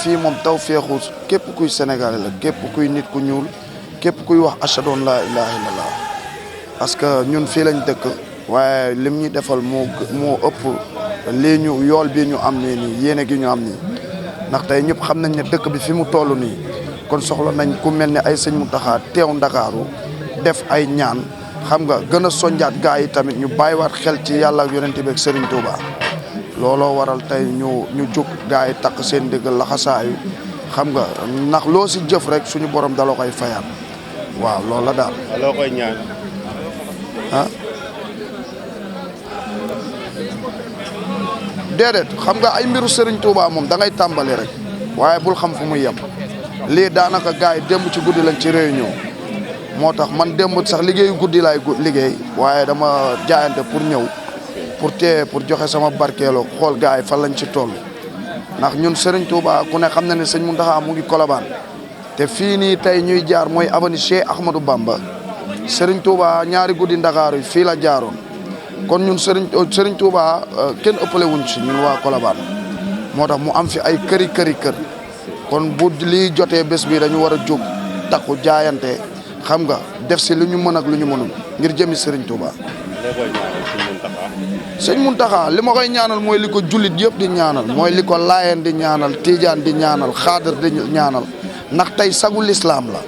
fii moom taw feexu képp kuy sénégalais la képp kuy nit ku ñuul képp kuy wax ashhadu an laa ilaaha illallah parce que ñun fii lañ dëkk waaye lim ñu defal moo ëpp lii ñu yool bi ñu am nii yéene gi ñu am nii ndax tey ñëpp xam nañ ne dëkk bi fi mu toll nii kon soxla nañ ku mel ne ay sëñ Mountakha teew Ndakaaru def ay ñaan xam nga gën a sonjaat gaa yi tamit ñu bàyyiwaat xel ci yàlla ak yonent bi ak Serigne Touba looloo waral tey ñu jóg gaa yi takk seen dëgg laxasaayu xam nga ndax loo si jëf rek suñu borom daloo koy fayaat waaw loolu la daal. loo koy ñaan. ah déedéet xam nga ay mbiru Serigne Touba moom da ngay tàmbali rek waaye bul xam fu muy yem lii daanaka gaa yi démb ci guddi lañ ci réunion moo tax man démb sax liggéeyu guddi laay liggéey waaye dama jaayante pour ñëw. pour joxe sama barkeeloo xool gars yi fan lañ ci toll ndax ñun Serigne Touba ku ne xam na ne sëñ Mountakha mu ngi Colobane te fii nii tey ñuy jaar mooy avenue Cheikh Ahmadou Bamba Serigne Touba ñaari guddi Ndakaaru yi fii la jaaroon kon ñun Serigne Touba kenn ëppale wuñ ci ñun waa Colobane moo tax mu am fi ay kër kon bu lii jotee bés bi dañu war a jóg takku jaayante xam nga def si lu ñu mën ak lu ñu mënul ngir jëmi Serigne Touba. sëñ Mountakha li ma koy ñaanal mooy li ko jullit yëpp di ñaanal mooy li ko laayeen di ñaanal tiijaan di ñaanal xaadar di ñaanal ndax tey sagu lislaam la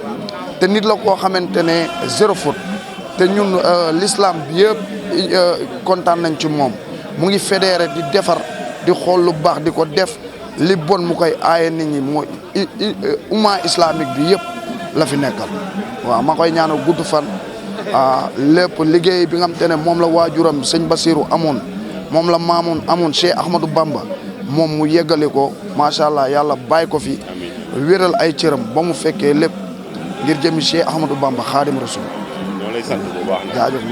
te nit la koo xamante ne zéro faute te ñun l'islam bi yëpp kontaan nañ ci moom mu ngi fédéré di defar di xool lu baax di ko def li bon mu koy aaye nit ñi mooy umma islamique bi yëpp la fi nekkal waaw ma koy ñaanal gudd fan lépp liggéey bi nga xam te ne moom la waajuram sëñ Basiru amoon moom la maamoon amoon Cheikh Ahmadou Bamba moom mu yeggale ko macha allah yàlla bàyyi ko fi wéral ay cëram ba mu fekkee lépp ngir jëmi Cheikh Ahmadou Bamba xaadim rasul. ñoo lay sant bu baax jaajëf.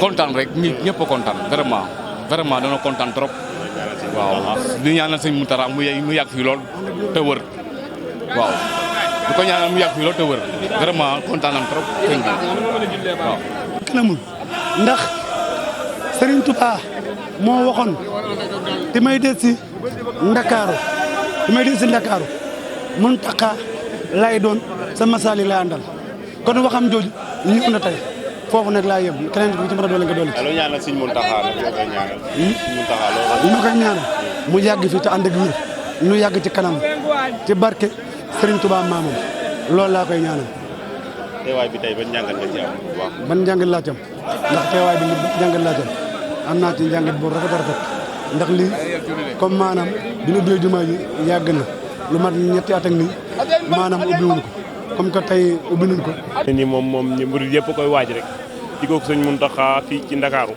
kontaan rek nit ñëpp a kontaan vraiment dana kontaan trop waaw di ñaanal sëñ Mountakha mu yàgg fii lool te wër waaw di ko ñaanal mu yàgg fii lool te wër vraiment kontaan nañ trop sëñ bi waaw. kanamul ndax Serigne Touba moo waxoon di may des si Ndakaaru Mountakha lay doon sa masali lay àndal kon waxam jooju ñëw na tey. foofu nag laa yem keneen ku ci mën a doole nga doole. allo ñaanal sëñ Mountakha nag ñoo koy ñaanal. sëñ Mountakha loolu. ñu koy ñaanal mu yàgg fii te ànd ak wér ñu yàgg ci kanam ci barke Serigne Touba maamam loolu laa koy ñaanal. teewaay bi tey ban njàngat nga ci am bu baax. ban njàngat laa ci am ndax teewaay bi njàngat laa ci am naa ci njàngat bu rafet ndax lii comme maanaam bi ñu ubbee jumaa ji yàgg na lu mat ñetti at ak nii maanaam ubbiwuñu ko. comme que tey ubbi nañ ko. ni moom ñu murid yëpp koy waaj rek di ko sëñ Mountakha fii ci Ndakaaru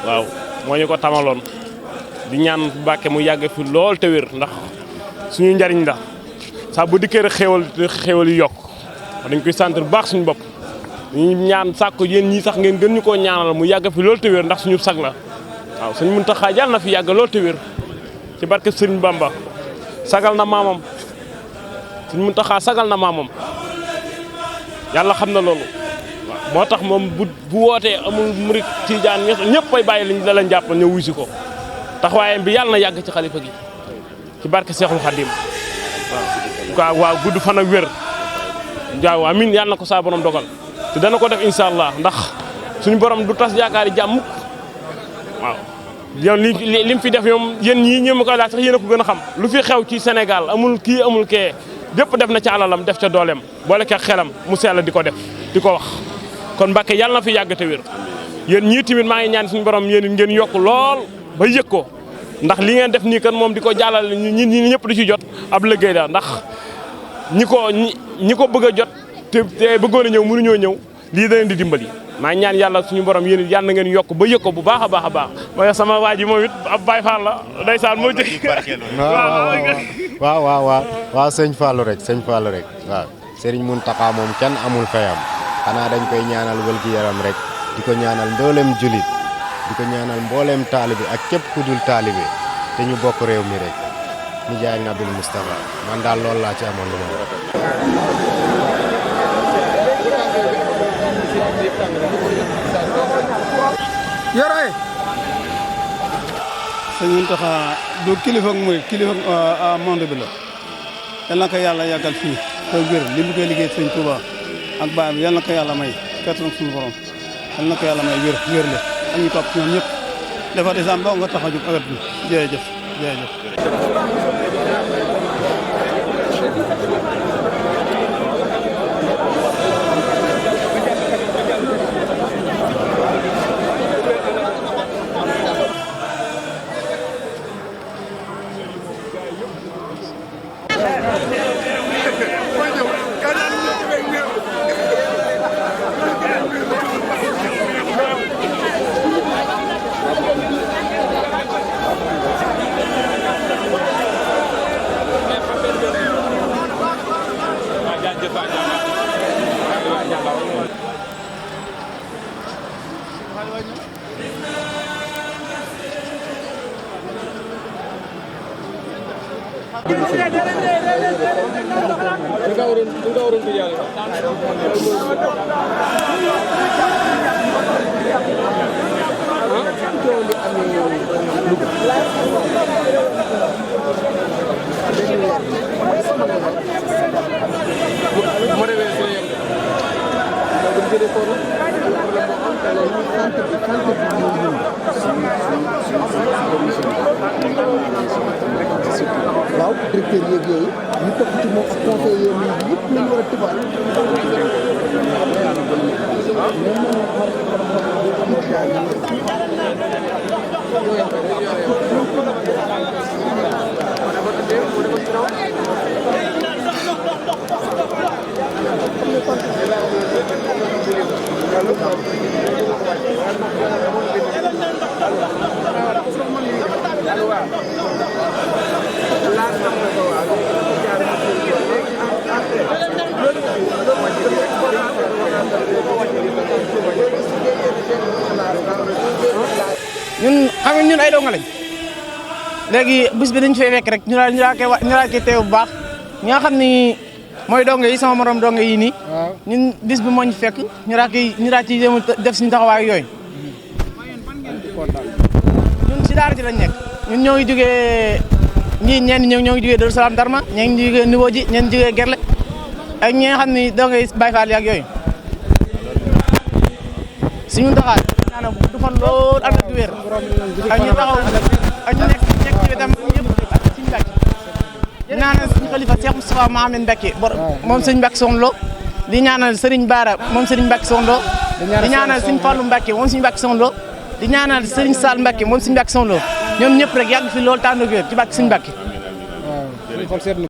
waaw moo ñu ko tamaloon di ñaan Mbàkke mu yàgg fi lool te wér ndax suñu njariñ la saa bu dikkee rek xéewal yu yokk dañ koy sant bu baax suñu bopp ñu ñaan sàkku yéen ñii sax ngeen gën ñu koo ñaanal mu yàgg fi lool te wér ndax suñu sag la waaw Sëñ Muntaxa yàlla na fi yàgg lool te wér ci barke Sëriñ Bamba sagal na maamam Sëñ Muntaxa sagal na maamam yàlla xam na loolu waaw moo tax moom bu wootee amul murit tijaan ñëpp ay bàyyi lañ jàpp ñëw wuy si ko taxawaayam bi yàlla na yàgg ci xalifa gi ci barke Seexul Xadim waaw gudd fan ak wér waaw amiin yàlla na ko saa borom dogal te dana ko def incha allah ndax suñu borom du tas yaakaari jàmm waaw yow li mu fi def ñoom yéen ñii ñëw ma koy laaj sax yéen a ko gën a xam lu fi xew ci Sénégal amul kii amul kee lépp def na ca alalam def ca dooleem boole ko xelam mu sell di ko def di ko wax kon Mbàkke yàlla na fi yàgg te wér yéen ñii tamit maa ngi ñaan suñu borom yéen ngeen yokk lool ba yëg ko ndax li ngeen def nii kan moom di ko jàllale ñi ñëpp di ci jot ab liggéey la ndax ñi ko bëgg a jot te bëggoon a ñëw mënuñoo ñëw lii da leen di dimbali maa ngi ñaan yàlla suñu borom yéen yàlla na ngeen yokk ba yëg ko bu baax a baax a baax mooy sama waa ji moom it ab Baay Faal la ndeysaan moo jëkk waaw sëñ Fallou rek waaw Serigne Mountakha moom kenn amul fayam xanaa dañ koy ñaanal wér-gu-yaram rek di ko ñaanal mboolem julit di ko ñaanal mboolem taalibe ak képp ku dul taalibe te ñu bokk réew mi rek ñu jaay Nabil Moustapha man daal loolu laa ci amoon lu ma yoroy Sëñ Muntaxa du kilifa ak mooy kilifa monde bi la yal na ko yàlla yàggal fii te wér li mu koy liggéey Sëñ Touba ak baay bi yal na ko yàlla may kattan suñu borom yal na ko yàlla may wér le ak ñu topp ñoom ñëpp dafa desam doo nga tax a jóg awet bi jërëjëf waaw directeur yeeg yooyu ñu topp ci moom ak conseiller yi yëpp lañ war a tubaab ñun xam nga ñun ay donga lañ léegi bis bi dañ fay fekk rek ñu daal koy teew bu baax ñi nga xam ni mooy donga yi sama morom donga yi nii ñun bis bi moo ñu fekk ñu daal ci def suñu taxawaay yooyu ñun si daara ji lañ nekk ñun ñoo ngi jógee ñenn ñoo ngi jógee Darou Salam Darma ñee ngi jógee Niveau ji ñeen jógee Gerle ak ñi nga xam ni donga yi Baye Fall ak yooyu suñu taxawaay ñaanal du fan lool ànd ak wér ak ñu taxaw ak ñu nekk ci wetam ñëpp ak suñu Mbàkke ñaanal suñu xalifa Cheikh Moustapha Mahamed Mbacke moom sëñ Mbacke Soxna Lo di ñaanal Serigne Bara moom Serigne Mbacke Soxna Lo di ñaanal Serigne Fallou Mbacke moom Serigne Mbacke Soxna Lo di ñaanal Serigne Sall Mbacke moom Serigne Mbacke Soxna Lo ñoom ñëpp rek yàgg fi lool tànn ak wér ci Mbacke Serigne Mbacke